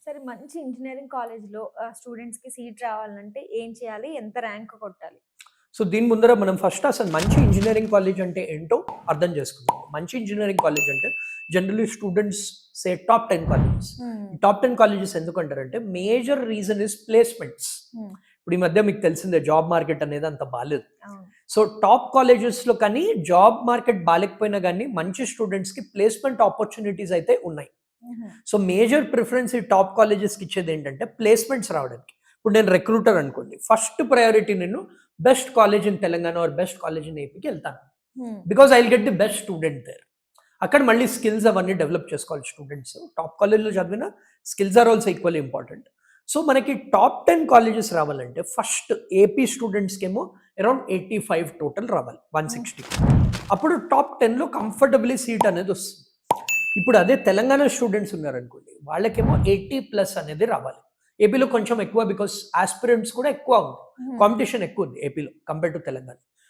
సరే మంచి ఇంజినీరింగ్ కాలేజ్‌లో స్టూడెంట్స్‌కి సీట్ రావాలంటే ఏం చేయాలి? ఎంత ర్యాంక్ కొట్టాలి? సో దీని ముందర మనం ఫస్ట్ అసలు మంచి ఇంజినీరింగ్ కాలేజ్ అంటే ఏంటో అర్థం చేసుకుందాం. మంచి ఇంజినీరింగ్ కాలేజ్ అంటే జనరల్లీ స్టూడెంట్స్ సే top 10 colleges. Hmm. Top 10 colleges ఎందుకంటారంటే major reason is placements. Hmm. ఇప్పుడు ఈ మధ్య మీకు తెలిసిందే జాబ్ మార్కెట్ అనేది అంత బాలేదు. అవును. సో టాప్ కాలేజెస్‌లో కానీ జాబ్ మార్కెట్ బాలేకపోయినా గానీ మంచి స్టూడెంట్స్‌కి ప్లేస్‌మెంట్ ఆపర్చునిటీస్ అయితే ఉన్నాయి. హుహు. సో మేజర్ ప్రిఫరెన్స్ ఈ టాప్ కాలేజెస్‌కి ఇచ్చేది ఏంటంటే ప్లేస్‌మెంట్స్ రావడానికి. ఇప్పుడు నేను రిక్రూటర్ అనుకోండి. ఫస్ట్ ప్రయారిటీ నేను best college in Telangana or best college in ఏపీకి వెళ్తాను. Hmm. Because I will get the best student there. అక్కడ మళ్ళీ స్కిల్స్ అవన్నీ డెవలప్ చేసుకోవాలి స్టూడెంట్స్. టాప్ కాలేజ్‌లో చదివిన skills are also equally important. So మనకి టాప్ 10 కాలేజెస్ రావాలంటే ఫస్ట్ ఏపీ స్టూడెంట్స్‌కేమో అరౌండ్ 85 టోటల్ రావాలి. 160. అప్పుడు టాప్ 10లో కంఫర్టబుల్లీ సీట్ అనేది వస్తుంది. ఇప్పుడు అదే తెలంగాణ స్టూడెంట్స్ ఉన్నారనుకోండి, వాళ్ళకేమో 80+ అనేది రావాలి. ఏపీలో కొంచెం ఎక్కువ బికాస్ ఆస్పిరెంట్స్ కూడా ఎక్కువ ఉంది. హ్మ్. కాంపిటీషన్ ఎక్కువ ఉంది ఏపీలో కంపేర్ టు తెలంగాణ.